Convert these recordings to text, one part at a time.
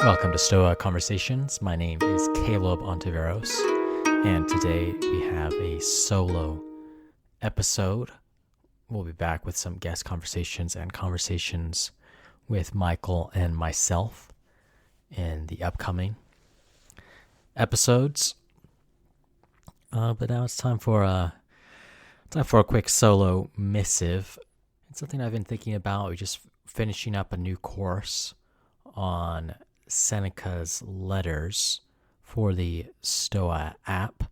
Welcome to Stoa Conversations. My name is Caleb Ontiveros, and today we have a solo episode. We'll be back with some guest conversations and conversations with Michael and myself in the upcoming episodes. But now it's time for a quick solo missive. It's something I've been thinking about. We're just finishing up a new course on Seneca's letters for the Stoa app,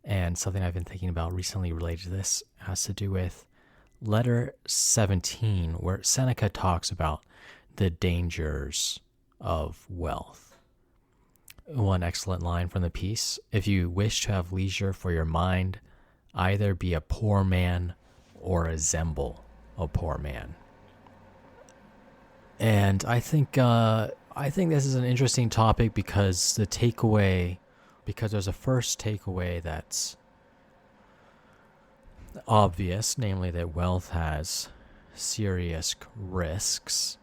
and something I've been thinking about recently related to this has to do with letter 17, where Seneca talks about the dangers of wealth. One excellent line from the piece: if you wish to have leisure for your mind, either be a poor man or resemble a poor man. And I think this is an interesting topic because there's a first takeaway that's obvious, namely that wealth has serious risks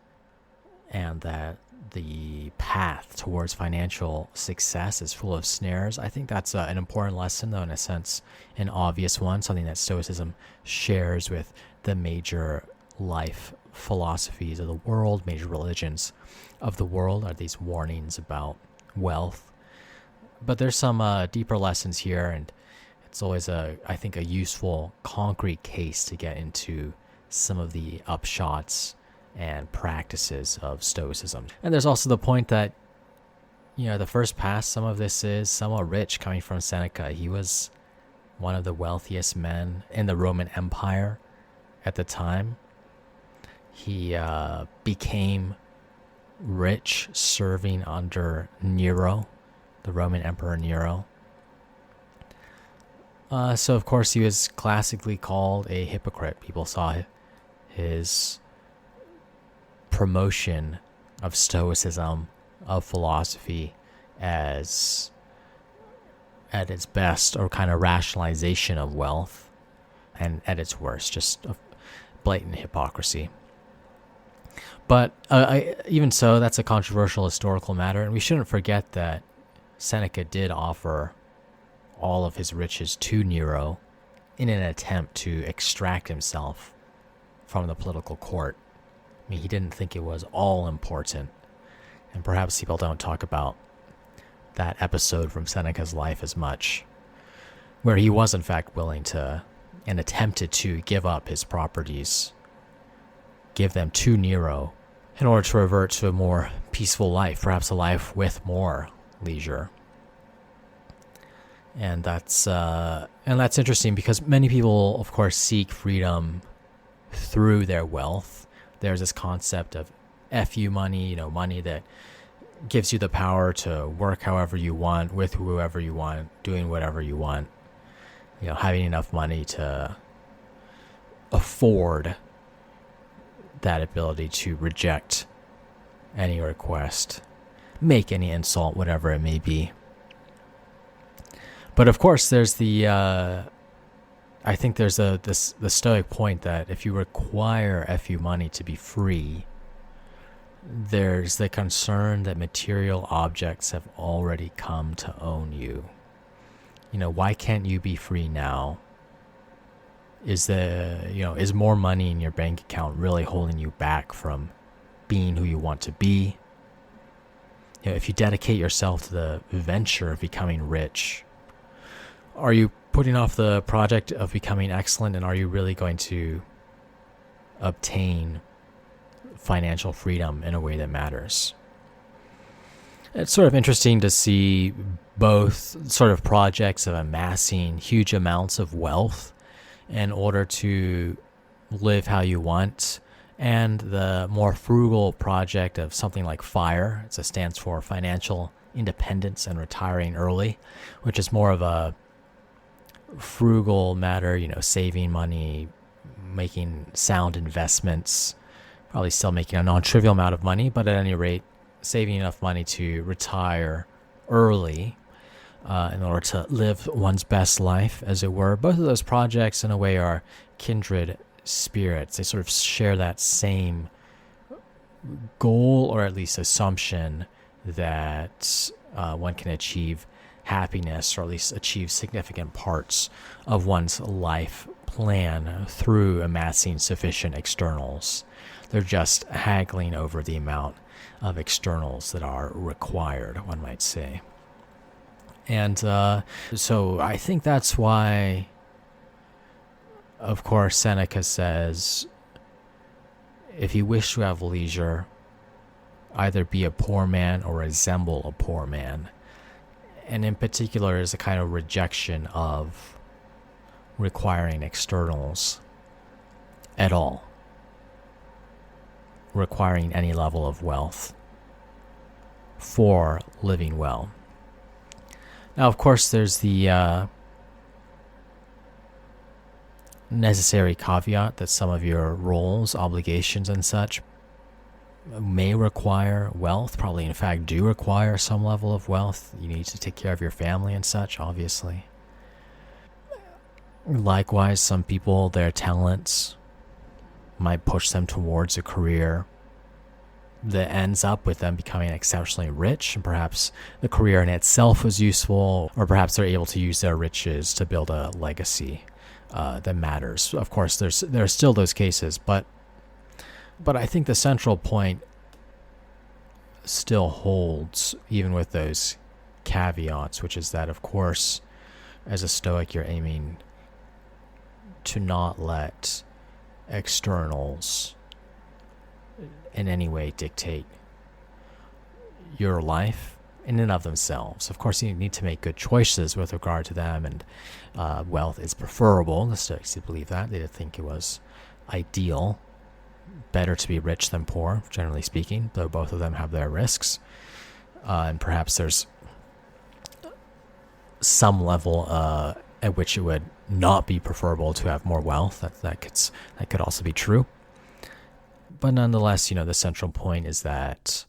and that the path towards financial success is full of snares. I think that's an important lesson, though, in a sense, an obvious one, something that Stoicism shares with the major life philosophies of the world, major religions of the world, are these warnings about wealth. But there's some deeper lessons here, and it's always I think a useful concrete case to get into some of the upshots and practices of Stoicism. And there's also the point that, the first pass, some of this is somewhat rich coming from Seneca. He was one of the wealthiest men in the Roman Empire at the time. He became rich serving under Nero, the Roman Emperor Nero. So, of course, he was classically called a hypocrite. People saw his promotion of Stoicism, of philosophy, as at its best, or kind of rationalization of wealth, and at its worst, just a blatant hypocrisy. But even so, that's a controversial historical matter, and we shouldn't forget that Seneca did offer all of his riches to Nero in an attempt to extract himself from the political court. I mean, he didn't think it was all important, and perhaps people don't talk about that episode from Seneca's life as much, where he was in fact willing to and attempted to give up his properties, give them to Nero, in order to revert to a more peaceful life, perhaps a life with more leisure. And that's interesting because many people, of course, seek freedom through their wealth. There's this concept of FU money, money that gives you the power to work however you want, with whoever you want, doing whatever you want. Having enough money to afford that ability to reject any request, make any insult, whatever it may be. But of course, there's the Stoic point that if you require FU money to be free, there's the concern that material objects have already come to own you. Why can't you be free now? Is more money in your bank account really holding you back from being who you want to be? If you dedicate yourself to the venture of becoming rich, are you putting off the project of becoming excellent, and are you really going to obtain financial freedom in a way that matters? It's sort of interesting to see both sort of projects of amassing huge amounts of wealth in order to live how you want, and the more frugal project of something like FIRE. It stands for Financial Independence and Retiring Early, which is more of a frugal matter, saving money, making sound investments, probably still making a non-trivial amount of money, but at any rate, saving enough money to retire early in order to live one's best life, as it were. Both of those projects, in a way, are kindred spirits. They sort of share that same goal, or at least assumption, that one can achieve happiness, or at least achieve significant parts of one's life plan through amassing sufficient externals. They're just haggling over the amount of externals that are required, one might say. And so I think that's why, of course, Seneca says, if you wish to have leisure, either be a poor man or resemble a poor man. And in particular is a kind of rejection of requiring externals at all, requiring any level of wealth for living well. Now, of course, there's the necessary caveat that some of your roles, obligations, and such may require wealth, probably in fact do require some level of wealth. You need to take care of your family and such, obviously. Likewise, some people, their talents might push them towards a career that ends up with them becoming exceptionally rich, and perhaps the career in itself was useful, or perhaps they're able to use their riches to build a legacy that matters. Of course, there are still those cases, but I think the central point still holds, even with those caveats, which is that, of course, as a Stoic, you're aiming to not let externals in any way dictate your life in and of themselves. Of course, you need to make good choices with regard to them, and wealth is preferable. The Stoics did believe that. They did think it was ideal, better to be rich than poor, generally speaking, though both of them have their risks. And perhaps there's some level at which it would not be preferable to have more wealth. That could also be true. But nonetheless, the central point is that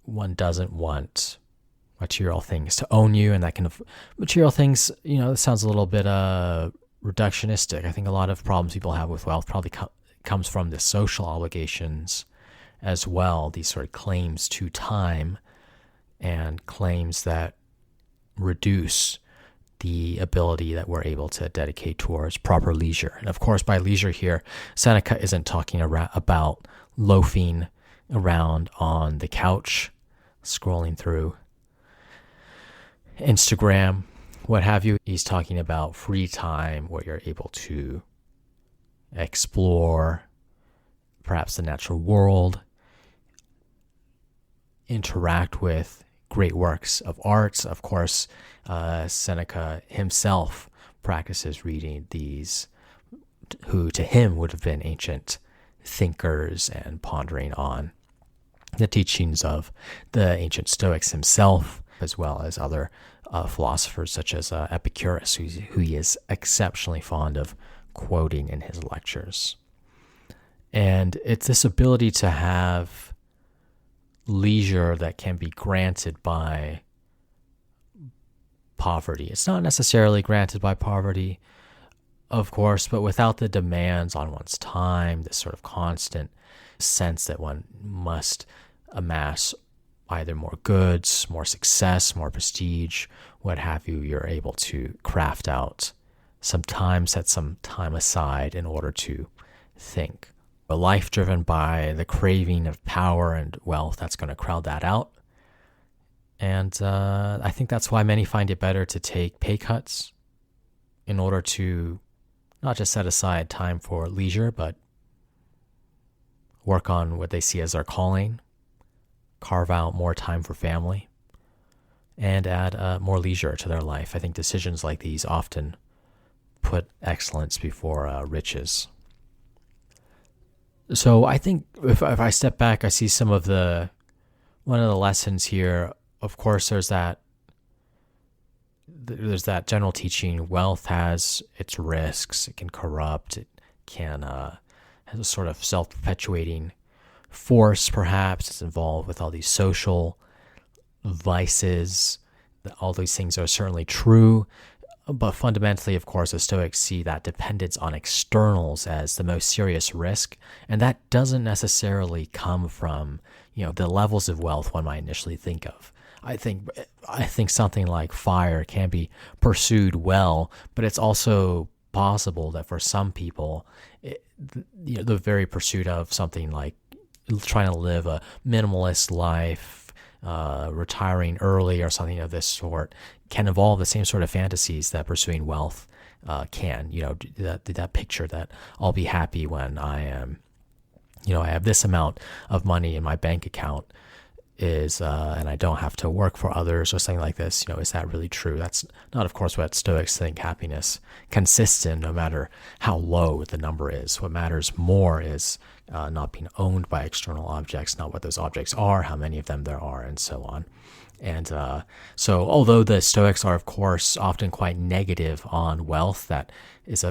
one doesn't want material things to own you, and that kind of material things, it sounds a little bit reductionistic. I think a lot of problems people have with wealth probably comes from the social obligations as well, these sort of claims to time and claims that reduce the ability that we're able to dedicate towards proper leisure. And of course, by leisure here, Seneca isn't talking about loafing around on the couch, scrolling through Instagram, what have you. He's talking about free time where you're able to explore perhaps the natural world, interact with great works of art. Of course, Seneca himself practices reading these, who to him would have been ancient thinkers, and pondering on the teachings of the ancient Stoics himself, as well as other philosophers such as Epicurus, who he is exceptionally fond of quoting in his lectures. And it's this ability to have leisure that can be granted by poverty. It's not necessarily granted by poverty, of course, but without the demands on one's time, this sort of constant sense that one must amass either more goods, more success, more prestige, what have you, you're able to craft out some time, set some time aside in order to think. A life driven by the craving of power and wealth, that's going to crowd that out. And I think that's why many find it better to take pay cuts in order to not just set aside time for leisure, but work on what they see as their calling, carve out more time for family, and add more leisure to their life. I think decisions like these often put excellence before riches. So I think if I step back, I see one of the lessons here. Of course, there's that general teaching. Wealth has its risks. It can corrupt. It can has a sort of self-perpetuating force, perhaps. It's involved with all these social vices. All these things are certainly true. But fundamentally, of course, the Stoics see that dependence on externals as the most serious risk, and that doesn't necessarily come from, the levels of wealth one might initially think of. I think something like fire can be pursued well, but it's also possible that for some people, the very pursuit of something like trying to live a minimalist life, retiring early or something of this sort, can involve the same sort of fantasies that pursuing wealth can. That picture that I'll be happy when I am, I have this amount of money in my bank account and I don't have to work for others or something like this. Is that really true? That's not, of course, what Stoics think happiness consists in, no matter how low the number is. What matters more is not being owned by external objects, not what those objects are, how many of them there are, and so on. And so although the Stoics are, of course, often quite negative on wealth, that is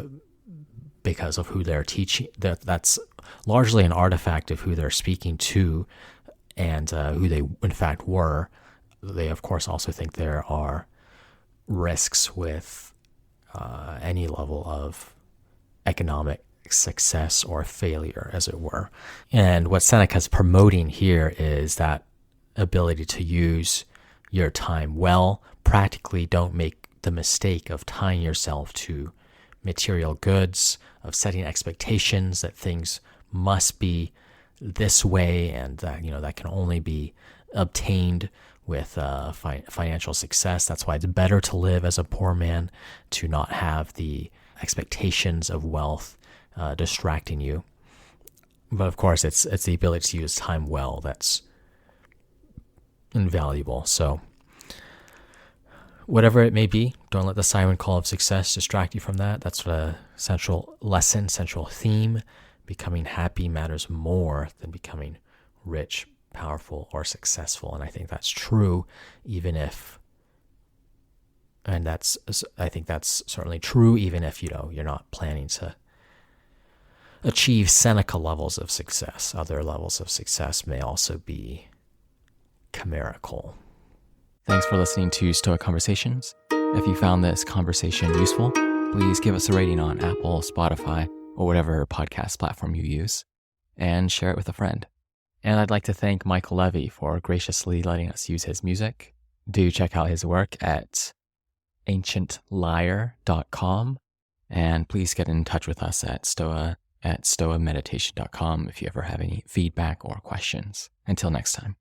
because of who they're teaching. That's largely an artifact of who they're speaking to and who they in fact were. They, of course, also think there are risks with any level of economic success or failure, as it were. And what Seneca's promoting here is that ability to use your time well. Practically, don't make the mistake of tying yourself to material goods, of setting expectations that things must be this way, and that that can only be obtained with financial success. That's why it's better to live as a poor man, to not have the expectations of wealth distracting you. But of course, it's the ability to use time well that's invaluable. So whatever it may be, don't let the siren call of success distract you from that. That's the central lesson, central theme. Becoming happy matters more than becoming rich, powerful, or successful. And I think that's true, I think that's certainly true, even if, you're not planning to achieve Seneca levels of success. Other levels of success may also be chimerical. Thanks for listening to Stoic Conversations. If you found this conversation useful, please give us a rating on Apple, Spotify, or whatever podcast platform you use, and share it with a friend. And I'd like to thank Michael Levy for graciously letting us use his music. Do check out his work at ancientlyre.com, and please get in touch with us at stoameditation.com if you ever have any feedback or questions. Until next time.